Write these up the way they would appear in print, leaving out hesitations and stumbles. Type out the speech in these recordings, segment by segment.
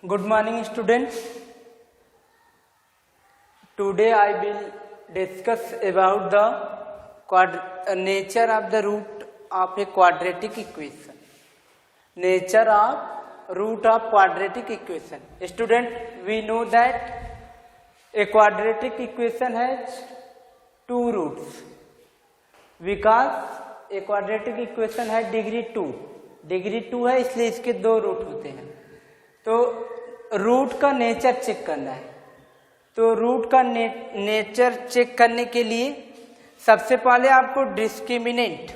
Good morning, students. Today I will discuss about the nature of the root of a quadratic equation. Nature of root of quadratic equation. Student, we know that a quadratic equation has two roots because a quadratic equation has degree 2. Degree 2 है इसलिए इसके दो root होते हैं. तो root का nature check करना है. तो रूट का नेचर चेक करने के लिए सबसे पहले आपको डिस्क्रिमिनेंट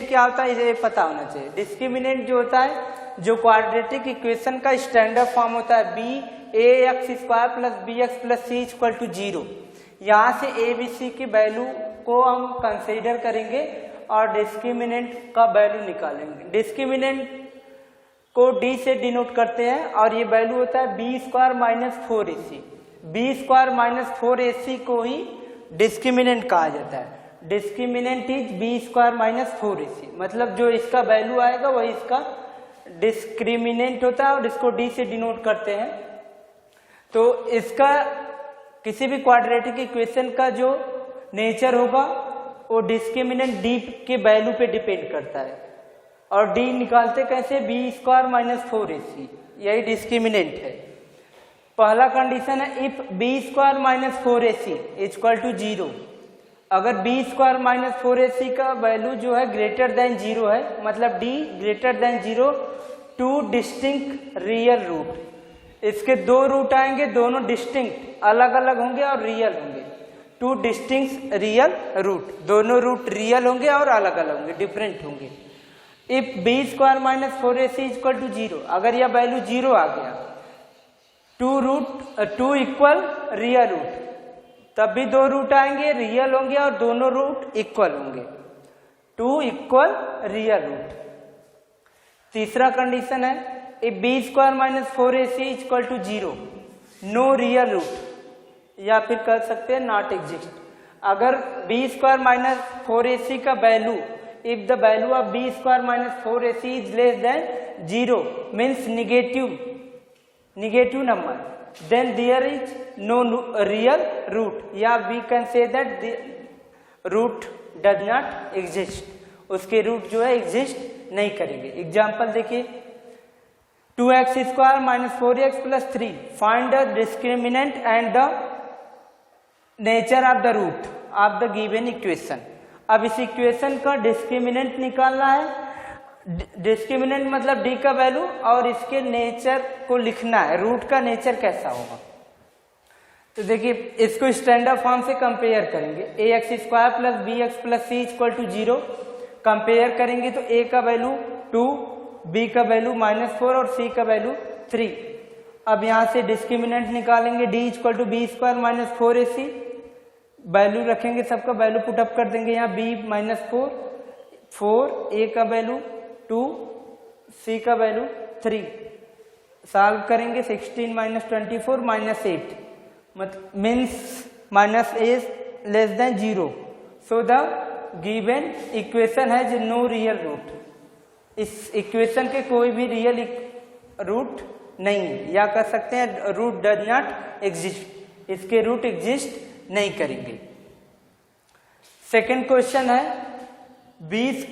क्या होता है ये पता होना चाहिए. डिस्क्रिमिनेंट जो होता है, जो क्वाड्रेटिक इक्वेशन का स्टैंडर्ड फॉर्म होता है b(ax² + bx + c = 0. यहाँ से a b c की वैल्यू को हम कंसीडर करेंगे और डिस्क्रिमिनेंट का वैल्यू निकालेंगे. डिस्क्रिमिनेंट को d से डिनोट करते हैं और ये वैल्यू होता है b² - 4ac. b² - 4ac को ही डिस्क्रिमिनेंट कहा जाता है. Discriminant is b² - 4ac. मतलब जो इसका वैल्यू आएगा वही इसका डिस्क्रिमिनेंट होता है और इसको d से डिनोट करते हैं. तो इसका किसी भी क्वाड्रेटिक इक्वेशन का जो नेचर होगा वो डिस्क्रिमिनेंट d के वैल्यू पे डिपेंड करता है. और d निकालते कैसे, b² - 4ac. यही डिस्क्रिमिनेंट है. पहला कंडीशन है इफ b² - 4ac = 0. अगर b² - 4ac का वैल्यू जो है ग्रेटर देन 0 है, मतलब d greater than 0, two distinct real root. इसके दो रूट आएंगे, दोनों डिस्टिंक्ट अलग अलग होंगे और रियल होंगे. टू डिस्टिंक्ट रियल रूट, दोनों रूट रियल होंगे और अलग अलग होंगे, डिफरेंट होंगे. इफ b² - 4ac = 0, अगर यह वैल्यू 0 आ गया, टू इक्वल रियल रूट, तब भी दो रूट आएंगे, रियल होंगे और दोनों रूट इक्वल होंगे. Two equal real root. तीसरा कंडीशन है if b² - 4ac = 0, no real root, या फिर कर सकते हैं नॉट एग्जिस्ट. अगर b² - 4ac का value, if the value of b² - 4ac is less than 0, means negative number, then there is no real root, या we can say that the root does not exist. उसके root जो है exist नहीं करेंगे. Example देखिए, 2x² - 4x + 3, find the discriminant and the nature of the root of the given equation. अब इस equation का डिस्क्रिमिनेंट निकालना है. डिस्क्रिमिनेंट मतलब d का वैल्यू और इसके नेचर को लिखना है, रूट का नेचर कैसा होगा. तो देखिए इसको स्टैंडर्ड फॉर्म से कंपेयर करेंगे. ax² + bx + c = 0 कंपेयर करेंगे तो a का वैल्यू 2, b का वैल्यू -4 और c का वैल्यू 3. अब यहाँ से डिस्क्रिमिनेंट निकालेंगे. d = b² - 4ac, वैल्यू रखेंगे, सबका वैल्यू पुटअप कर देंगे. यहाँ b - 4, a का वैल्यू 2, c का वैल्यू 3. सॉल्व करेंगे. 16 - 24 - 8 मतलब means -a < 0. So the given equation has no real root. इस इक्वेशन के कोई भी रियल रूट नहीं है, या कर सकते हैं रूट डज नॉट एग्जिस्ट. इसके रूट एग्जिस्ट नहीं करेंगे. सेकेंड क्वेश्चन है 3x² -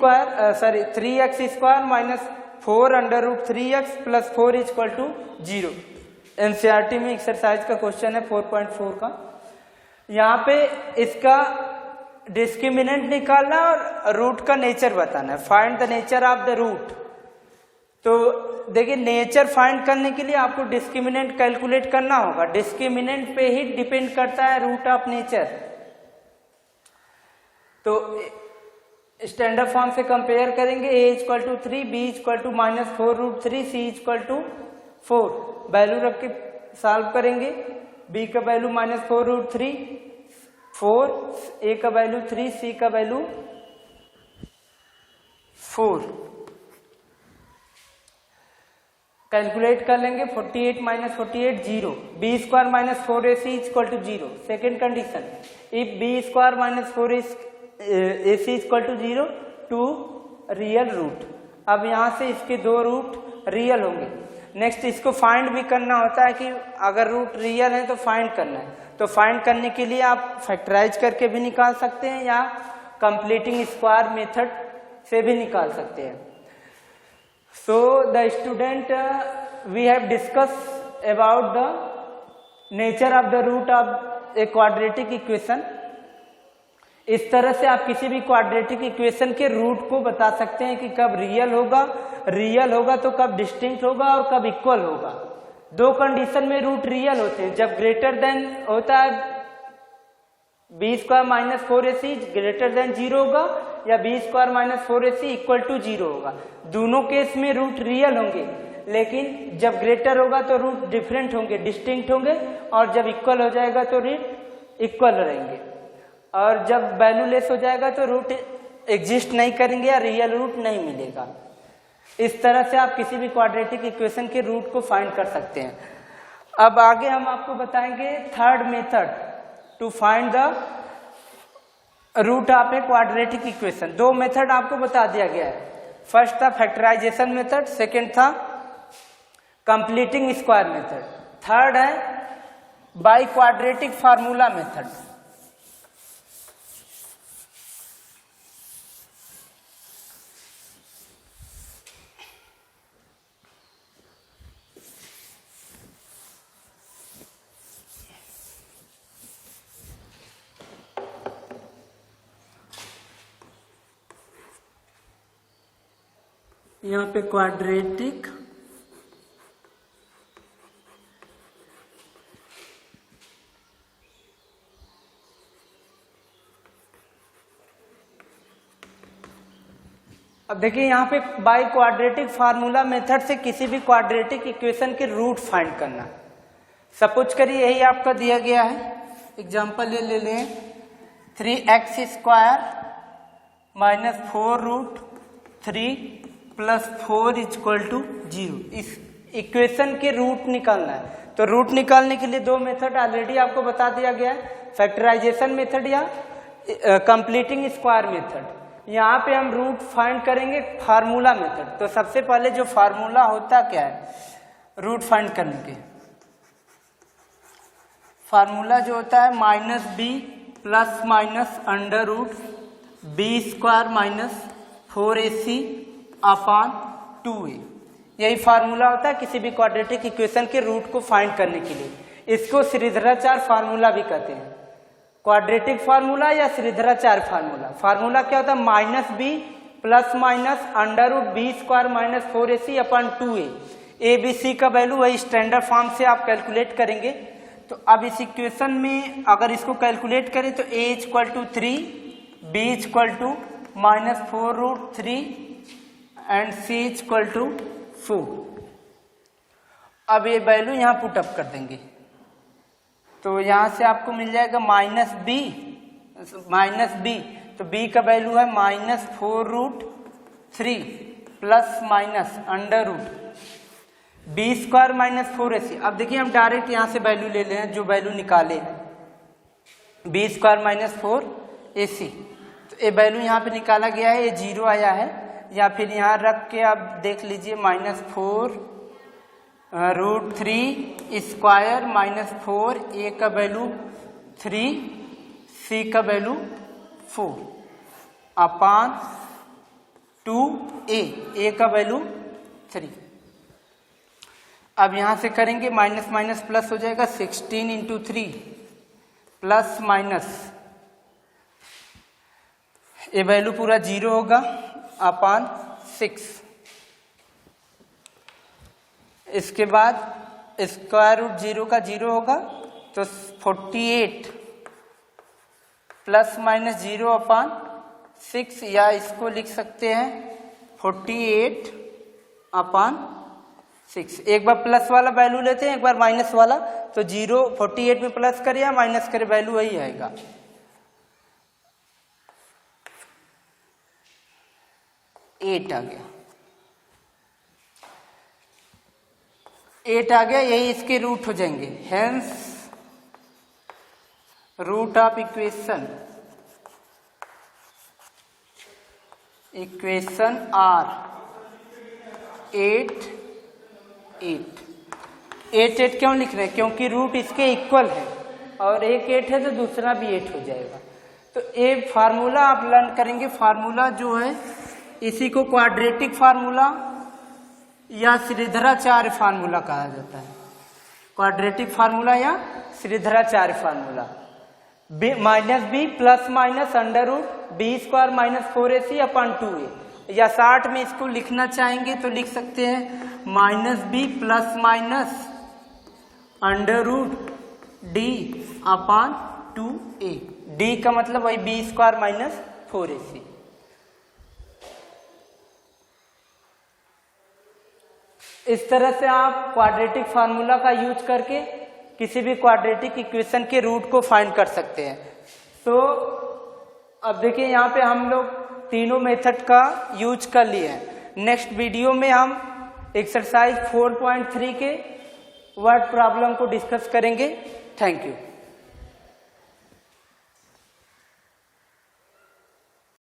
4√3x + 4 = 0. एनसीईआरटी में एक्सरसाइज का क्वेश्चन है 4.4 का. यहाँ पे इसका डिस्क्रिमिनेंट निकालना और रूट का नेचर बताना है. Find the nature of the root. तो देखिए नेचर फाइंड करने के लिए आपको डिस्क्रिमिनेंट कैलकुलेट करना होगा. डिस्क्रिमिनेंट पे ही डिपेंड करता है रूट ऑफ नेचर. तो स्टैंडर्ड फॉर्म से कंपेयर करेंगे. a = 3, b = -4√3, c = 4. वैल्यू रख के सॉल्व करेंगे. b का वैल्यू -4√3, 4, a का वैल्यू 3, c का वैल्यू 4. कैलकुलेट कर लेंगे. 48 - 48 0. b² - 4ac = 0. Second condition if b² - 4ac = 0, two real root. अब यहाँ से इसके दो रूट रियल होंगे. नेक्स्ट इसको फाइंड भी करना होता है कि अगर रूट रियल है तो फाइंड करना है, तो फाइंड करने के लिए आप फैक्टराइज करके भी निकाल सकते हैं या कंप्लीटिंग स्क्वायर मेथड से भी निकाल सकते हैं। So the student we have discuss about the nature of the root of a quadratic equation. इस तरह से आप किसी भी क्वाड्रेटिक इक्वेशन के रूट को बता सकते हैं कि कब रियल होगा तो कब डिस्टिंक्ट होगा और कब इक्वल होगा। दो कंडीशन में रूट रियल होते हैं, जब ग्रेटर देन होता है b² - 4ac ग्रेटर देन 0 होगा या b² - 4ac इक्वल टू 0 होगा। दोनों केस में रूट रियल होंगे, लेकिन जब ग्रेटर होगा तो रूट डिफरेंट होंगे, डिस्टिंक्ट होंगे, और जब इक्वल हो जाएगा तो रूट इक्वल रहेंगे, और जब वैल्यूलेस हो जाएगा तो रूट एग्जिस्ट नहीं करेंगे या रियल रूट नहीं मिलेगा। इस तरह से आप किसी भी क्वाड्रेटिक इक्वेशन के रूट को फाइंड कर सकते हैं। अब आगे हम आपको बताएंगे third method to find the root of a quadratic equation. दो मेथड आपको बता दिया गया है, फर्स्ट था फैक्टराइजेशन मेथड, सेकेंड था कंप्लीटिंग स्क्वायर मेथड, थर्ड है बाई क्वाड्रेटिक फार्मूला मेथड। यहाँ पे क्वाड्रेटिक अब देखिए यहाँ पे बाय क्वाड्रेटिक फार्मूला मेथड से किसी भी क्वाड्रेटिक इक्वेशन के रूट फाइंड करना। सपोज करिए यही आपका दिया गया है, एग्जांपल ये ले लें 3x² - 4√3 + 4 = 0। इस इक्वेशन के रूट निकालना है, तो रूट निकालने के लिए दो मेथड ऑलरेडी आपको बता दिया गया है, फैक्टराइजेशन मेथड या कंप्लीटिंग स्क्वायर मेथड। यहाँ पे हम रूट फाइंड करेंगे फार्मूला मेथड। तो सबसे पहले जो फार्मूला होता क्या है रूट फाइंड करने के, फार्मूला जो होता है -b ± √b² - 4ac upon 2a, यही फार्मूला होता है किसी भी क्वाड्रेटिक इक्वेशन के रूट को फाइंड करने के लिए। इसको श्रीधराचार्य फार्मूला भी कहते हैं, क्वाड्रेटिक फार्मूला या श्रीधराचार्य फार्मूला। फार्मूला क्या होता है -b ± √b² - 4ac upon 2a। a b c का वैल्यू वही स्टैंडर्ड फॉर्म से आप कैलकुलेट करेंगे। तो अब इस इक्वेशन में अगर इसको कैलकुलेट करें तो a = 3, b = -4√3 एंड c = 4। अब ये वैल्यू यहाँ पुटअप कर देंगे तो यहाँ से आपको मिल जाएगा -b, तो b का वैल्यू है -4√3 ± √b² - 4ac। अब देखिए हम डायरेक्ट यहाँ से वैल्यू ले लें जो वैल्यू निकाले हैं, b² - 4ac। तो ये वैल्यू यहाँ पे निकाला गया है, ये 0 आया है, या फिर यहाँ रख के आप देख लीजिए -4√3² - 4, a का वैल्यू 3, c का वैल्यू 4 अपॉन 2a, a का वैल्यू 3। अब यहाँ से करेंगे माइनस माइनस प्लस हो जाएगा 16 × 3 प्लस माइनस, ये वैल्यू पूरा 0 होगा अपॉन 6। इसके बाद √0 का 0 होगा तो 48 ± 0 अपॉन 6, या इसको लिख सकते हैं 48 अपॉन 6। एक बार प्लस वाला वैल्यू लेते हैं, एक बार माइनस वाला, तो 0 48 में प्लस करे या माइनस करे वैल्यू वही आएगा। एट आ गया, 8 आ गया, यही इसके रूट हो जाएंगे। Hence root of equation are 8 8 क्यों लिख रहे हैं? क्योंकि रूट इसके इक्वल है और एक 8 है तो दूसरा भी 8 हो जाएगा। तो ये फार्मूला आप लर्न करेंगे। फार्मूला जो है इसी को क्वाड्रेटिक फार्मूला या श्रीधराचार्य फार्मूला कहा जाता है। क्वाड्रेटिक फार्मूला या Shridharacharya formula. Minus B plus minus under root B square minus 4ac upon 2a, या शार्ट में इसको लिखना चाहेंगे तो लिख सकते हैं minus B plus minus under root D upon 2a। D का मतलब वही बी स्क्वायर माइनस 4ac। इस तरह से आप क्वाड्रेटिक फार्मूला का यूज करके किसी भी क्वाड्रेटिक इक्वेशन के रूट को फाइंड कर सकते हैं। तो अब देखिए यहाँ पे हम लोग तीनों मेथड का यूज कर लिए हैं। नेक्स्ट वीडियो में हम एक्सरसाइज 4.3 के वर्ड प्रॉब्लम को डिस्कस करेंगे। Thank you.